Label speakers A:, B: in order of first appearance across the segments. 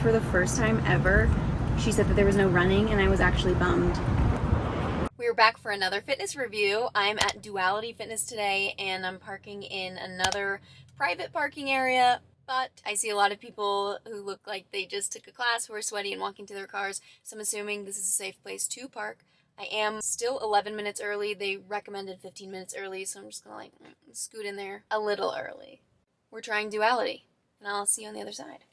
A: for the first time ever, she said that there was no running, and I was actually bummed. We're back for another fitness review. I'm at Duality Fitness today, and I'm parking in another private parking area, but I see a lot of people who look like they just took a class who are sweaty and walking to their cars, so I'm assuming this is a safe place to park. I am still 11 minutes early. They recommended 15 minutes early, so I'm just gonna scoot in there a little early. We're trying Duality, and I'll see you on the other side.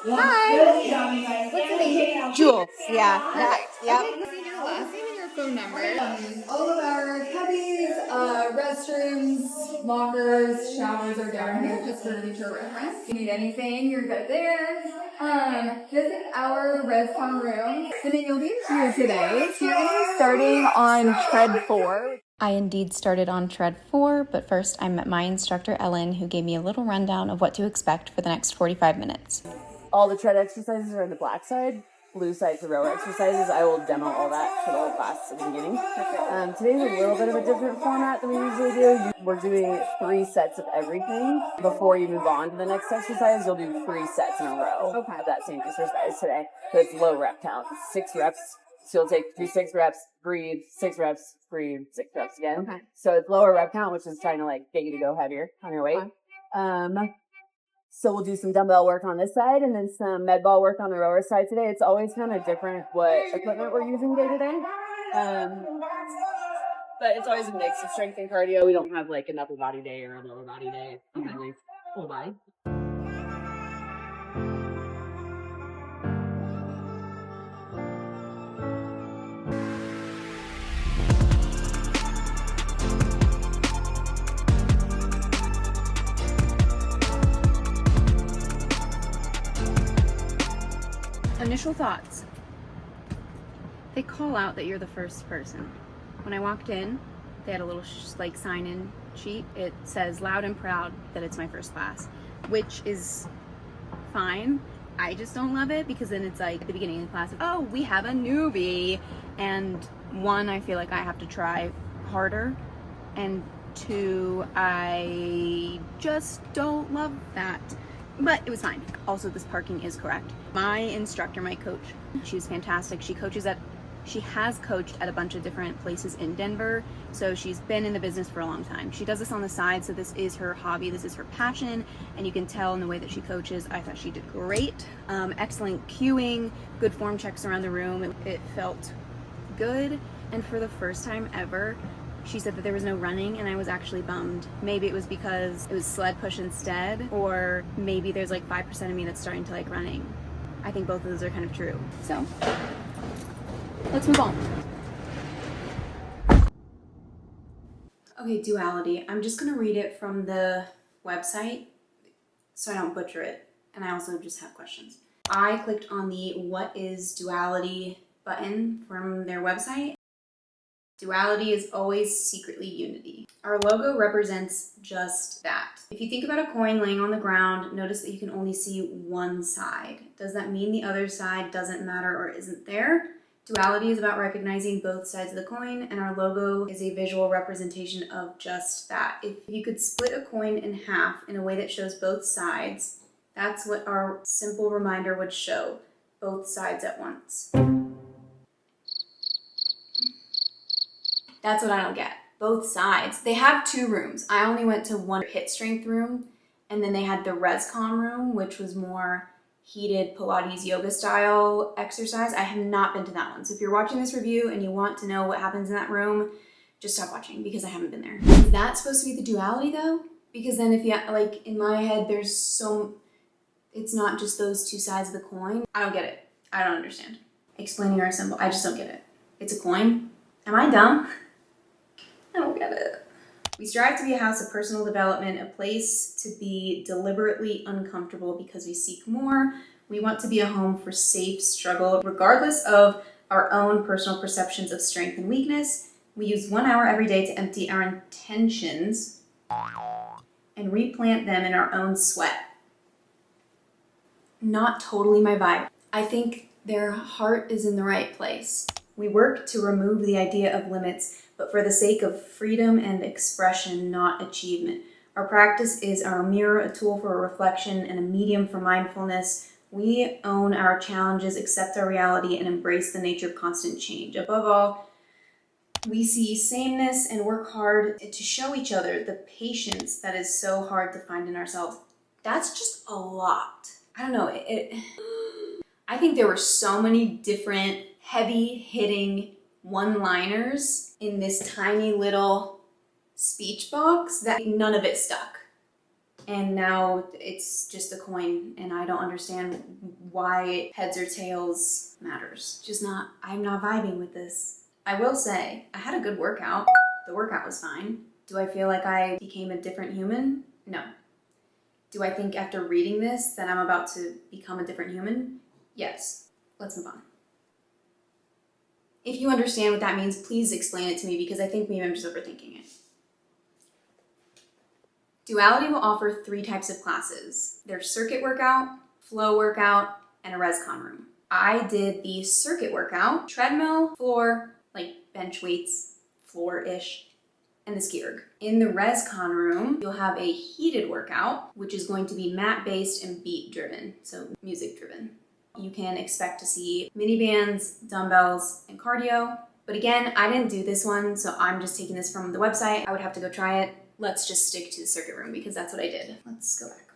B: Hi. What's the name?
C: Jules. Yeah. That. Yep.
B: Okay, let's need your last name and your phone number. All of our cubbies, restrooms, lockers, showers are down here just for future reference. If you need anything, you're good there. This is our ResCon room. And then you'll be here today. So you're going to be starting on tread 4.
A: I indeed started on tread 4, but first I met my instructor Ellen, who gave me a little rundown of what to expect for the next 45 minutes.
C: All the tread exercises are on the black side. Blue side's the row exercises. I will demo all that for the whole class at the beginning. Today's a little bit of a different format than we usually do. We're doing 3 sets of everything. Before you move on to the next exercise, you'll do 3 sets in a row of that same exercise today. So it's low rep count. It's 6 reps. So you'll do 6 reps, breathe, 6 reps, breathe, 6 reps again. Okay. So it's lower rep count, which is trying to get you to go heavier on your weight. So we'll do some dumbbell work on this side and then some med ball work on the rower side today. It's always kind of different what equipment we're using day to day. But it's always a mix of strength and cardio. We don't have an upper body day or a lower body day. It's usually full body.
A: Initial thoughts. They call out that you're the first person. When I walked in, they had a little sign-in sheet. It says loud and proud that it's my first class, which is fine. I just don't love it because then it's at the beginning of the class, oh, we have a newbie. And 1, I feel like I have to try harder. And 2, I just don't love that. But it was fine. Also, this parking is correct. My instructor, my coach, she's fantastic. She has coached at a bunch of different places in Denver, so she's been in the business for a long time. She does this on the side, so this is her hobby, this is her passion, and you can tell in the way that she coaches. I thought she did great. Excellent cueing, good form checks around the room. It felt good, and for the first time ever, she said that there was no running, and I was actually bummed. Maybe it was because it was sled push instead, or maybe there's 5% of me that's starting to like running. I think both of those are kind of true. So, let's move on. Okay, Duality. I'm just gonna read it from the website so I don't butcher it, and I also just have questions. I clicked on the What is Duality button from their website. Duality is always secretly unity. Our logo represents just that. If you think about a coin laying on the ground, notice that you can only see one side. Does that mean the other side doesn't matter or isn't there? Duality is about recognizing both sides of the coin, and our logo is a visual representation of just that. If you could split a coin in half in a way that shows both sides, that's what our simple reminder would show, both sides at once. That's what I don't get. Both sides. They have 2 rooms. I only went to one HIIT strength room, and then they had the ResCon room, which was more heated Pilates yoga style exercise. I have not been to that one. So if you're watching this review and you want to know what happens in that room, just stop watching because I haven't been there. Is that supposed to be the duality though? Because then if you, in my head, it's not just those 2 sides of the coin. I don't get it. I don't understand. Explaining our symbol, I just don't get it. It's a coin? Am I dumb? I don't get it. We strive to be a house of personal development, a place to be deliberately uncomfortable because we seek more. We want to be a home for safe struggle, regardless of our own personal perceptions of strength and weakness. We use 1 hour every day to empty our intentions and replant them in our own sweat. not totally my vibe. I think their heart is in the right place. We work to remove the idea of limits, but for the sake of freedom and expression, not achievement. Our practice is our mirror, a tool for reflection, and a medium for mindfulness. We own our challenges, accept our reality, and embrace the nature of constant change. Above all, we see sameness and work hard to show each other the patience that is so hard to find in ourselves. That's just a lot. I don't know, I think there were so many different heavy-hitting one-liners in this tiny little speech box that none of it stuck. And now it's just a coin, and I don't understand why heads or tails matters. I'm not vibing with this. I will say, I had a good workout. The workout was fine. Do I feel like I became a different human? No. Do I think after reading this that I'm about to become a different human? Yes. Let's move on. If you understand what that means, please explain it to me, because I think maybe I'm just overthinking it. Duality will offer 3 types of classes. There's circuit workout, flow workout, and a rescon room. I did the circuit workout, treadmill, floor, like bench weights, floor-ish, and the ski erg. In the rescon room, you'll have a heated workout, which is going to be mat-based and beat-driven, so music-driven. You can expect to see mini bands, dumbbells, and cardio. But again, I didn't do this one, so I'm just taking this from the website. I would have to go try it. Let's just stick to the circuit room because that's what I did. Let's go back.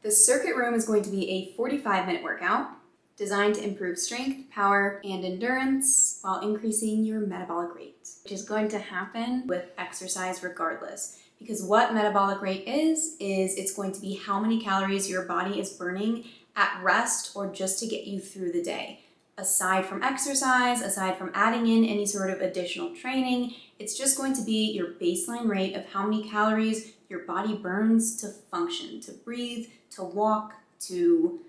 A: The circuit room is going to be a 45-minute workout designed to improve strength, power, and endurance while increasing your metabolic rate, which is going to happen with exercise regardless. Because what metabolic rate is it's going to be how many calories your body is burning at rest or just to get you through the day. Aside from exercise, aside from adding in any sort of additional training, it's just going to be your baseline rate of how many calories your body burns to function, to breathe, to walk, to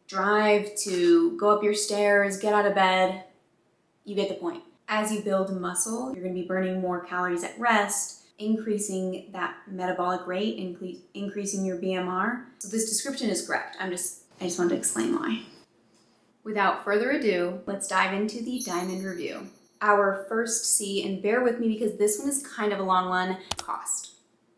A: drive, to go up your stairs, get out of bed. You get the point. As you build muscle, you're going to be burning more calories at rest, increasing that metabolic rate, increasing your BMR. So this description is correct. I just wanted to explain why. Without further ado, let's dive into the diamond review. Our first C, and bear with me because this one is kind of a long one, cost.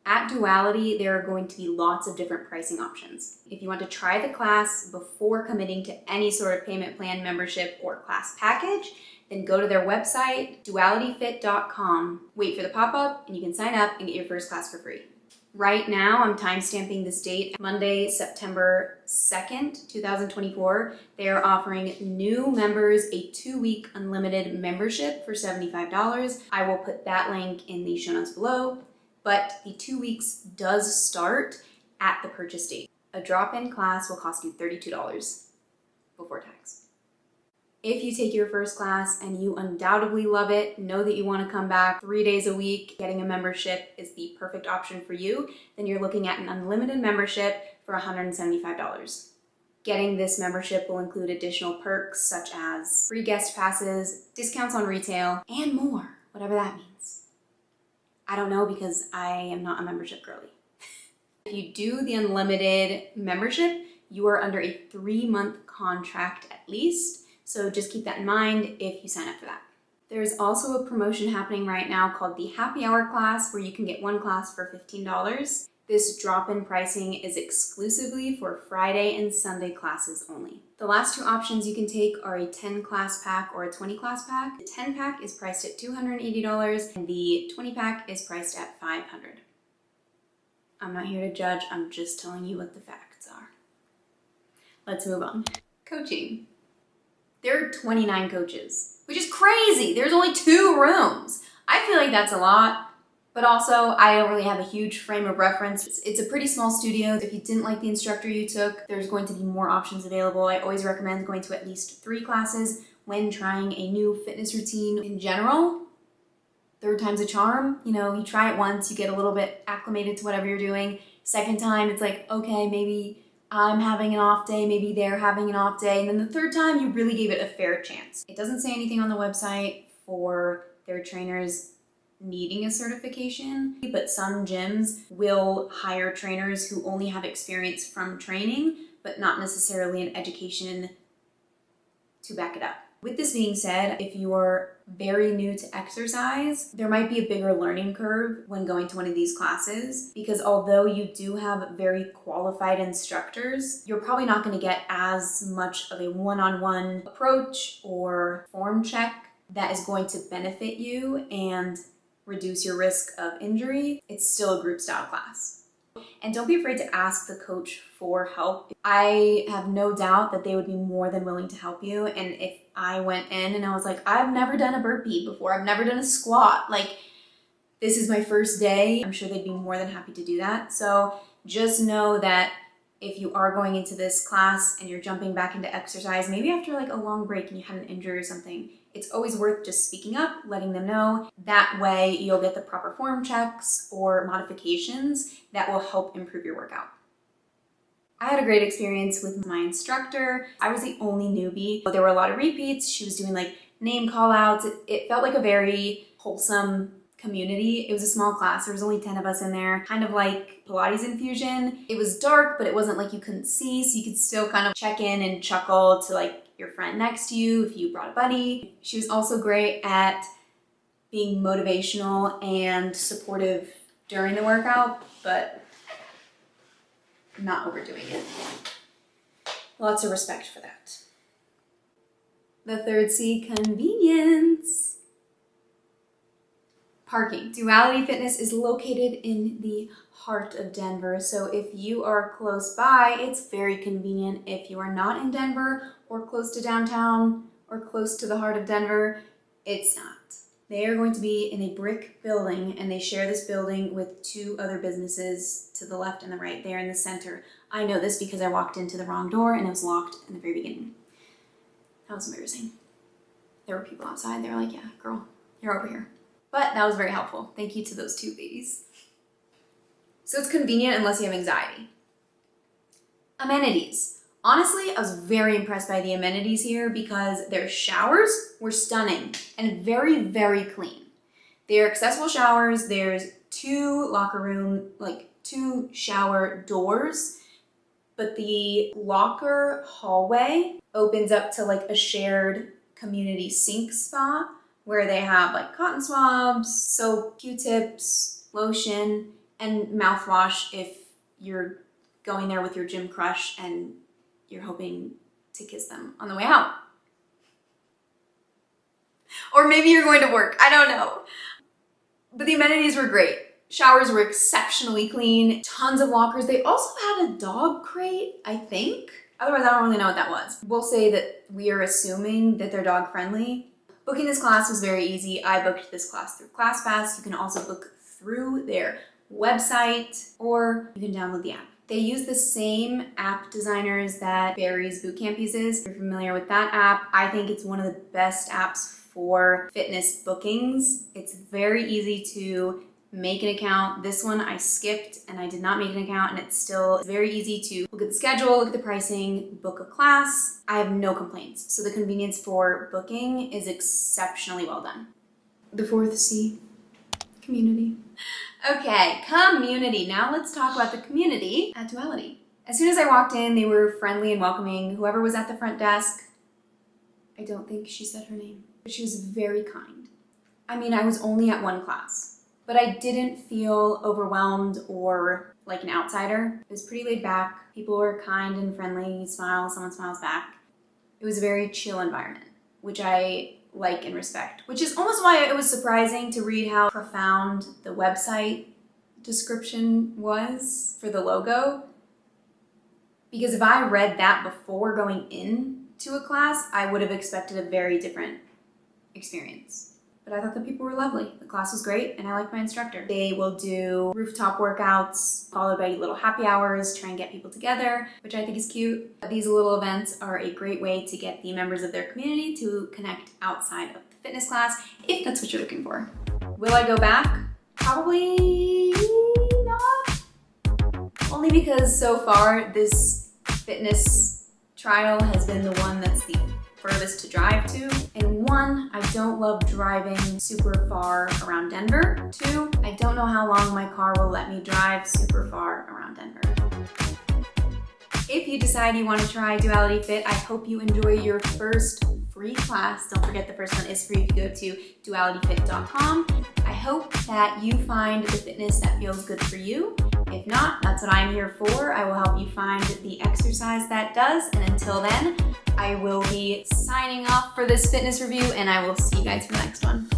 A: At Duality, there are going to be lots of different pricing options. If you want to try the class before committing to any sort of payment plan, membership, or class package, then go to their website, dualityfit.com. Wait for the pop-up, and you can sign up and get your first class for free. Right now, I'm timestamping this date, Monday, September 2nd, 2024. They are offering new members a 2-week unlimited membership for $75. I will put that link in the show notes below, but the 2 weeks does start at the purchase date. A drop-in class will cost you $32 before tax. If you take your first class and you undoubtedly love it, know that you want to come back 3 days a week, getting a membership is the perfect option for you, then you're looking at an unlimited membership for $175. Getting this membership will include additional perks such as free guest passes, discounts on retail, and more, whatever that means. I don't know because I am not a membership girly. If you do the unlimited membership, you are under a 3-month contract at least. So just keep that in mind if you sign up for that. There's also a promotion happening right now called the Happy Hour class where you can get 1 class for $15. This drop-in pricing is exclusively for Friday and Sunday classes only. The last 2 options you can take are a 10 class pack or a 20 class pack. The 10 pack is priced at $280 and the 20 pack is priced at $500. I'm not here to judge, I'm just telling you what the facts are. Let's move on. Coaching. There are 29 coaches, which is crazy. There's only 2 rooms. I feel like that's a lot, but also I don't really have a huge frame of reference. It's a pretty small studio. If you didn't like the instructor you took, there's going to be more options available. I always recommend going to at least 3 classes when trying a new fitness routine in general. 3rd time's a charm. You know, you try it once, you get a little bit acclimated to whatever you're doing. 2nd time, it's like, okay, maybe I'm having an off day, maybe they're having an off day, and then the 3rd time you really gave it a fair chance. It doesn't say anything on the website for their trainers needing a certification, but some gyms will hire trainers who only have experience from training, but not necessarily an education to back it up. With this being said, if you're very new to exercise, there might be a bigger learning curve when going to one of these classes, because although you do have very qualified instructors, you're probably not going to get as much of a one-on-one approach or form check that is going to benefit you and reduce your risk of injury. It's still a group style class. And don't be afraid to ask the coach for help. I have no doubt that they would be more than willing to help you. And if I went in and I was like, I've never done a burpee before, I've never done a squat, like this is my first day, I'm sure they'd be more than happy to do that. So just know that if you are going into this class and you're jumping back into exercise, maybe after like a long break and you had an injury or something, it's always worth just speaking up, letting them know. That way you'll get the proper form checks or modifications that will help improve your workout. I had a great experience with my instructor. I was the only newbie. There were a lot of repeats. She was doing like name call outs. It felt like a very wholesome community. It was a small class. There was only 10 of us in there, kind of like Pilates infusion. It was dark, but it wasn't like you couldn't see, so you could still kind of check in and chuckle to like your friend next to you if you brought a buddy. She was also great at being motivational and supportive during the workout, but not overdoing it. Lots of respect for that. The third C, convenience. Parking. Duality Fitness is located in the heart of Denver, so if you are close by, it's very convenient. If you are not in Denver or close to downtown or close to the heart of Denver, it's not. They are going to be in a brick building, and they share this building with two other businesses to the left and the right. They're in the center. I know this because I walked into the wrong door and it was locked in the very beginning. That was embarrassing. There were people outside. They were like, yeah, girl, you're over here. But that was very helpful. Thank you to those two ladies. So it's convenient unless you have anxiety. Amenities. Honestly, I was very impressed by the amenities here because their showers were stunning and very, very clean. They're accessible showers. There's 2 locker room, like 2 shower doors, but the locker hallway opens up to like a shared community sink spot where they have like cotton swabs, soap, Q-tips, lotion, and mouthwash if you're going there with your gym crush and you're hoping to kiss them on the way out. Or maybe you're going to work, I don't know. But the amenities were great. Showers were exceptionally clean, tons of lockers. They also had a dog crate, I think. Otherwise, I don't really know what that was. We'll say that we are assuming that they're dog friendly. Booking this class was very easy. I booked this class through ClassPass. You can also book through their website, or you can download the app. They use the same app designers that Barry's Bootcamp uses. If you're familiar with that app, I think it's one of the best apps for fitness bookings. It's very easy to make an account. This one I skipped and I did not make an account, and it's still very easy to look at the schedule, look at the pricing, book a class. I have no complaints. So the convenience for booking is exceptionally well done. The fourth C, community. Okay, community. Now let's talk about the community at Duality. As soon as I walked in, they were friendly and welcoming. Whoever was at the front desk, I don't think she said her name, but she was very kind. I mean, I was only at one class, but I didn't feel overwhelmed or like an outsider. It was pretty laid back. People were kind and friendly. You smile, someone smiles back. It was a very chill environment, which I like and respect, which is almost why it was surprising to read how profound the website description was for the logo. Because if I read that before going into a class, I would have expected a very different experience. But I thought the people were lovely. The class was great, and I liked my instructor. They will do rooftop workouts, followed by little happy hours, try and get people together, which I think is cute. These little events are a great way to get the members of their community to connect outside of the fitness class, if that's what you're looking for. Will I go back? Probably not. Only because so far this fitness trial has been the one that's the furthest to drive to. And 1, I don't love driving super far around Denver. 2, I don't know how long my car will let me drive super far around Denver. If you decide you want to try Duality Fit, I hope you enjoy your first free class. Don't forget the first one is free if you go to dualityfit.com. I hope that you find the fitness that feels good for you. If not, that's what I'm here for. I will help you find the exercise that does. And until then, I will be signing off for this fitness review, and I will see you guys for the next one.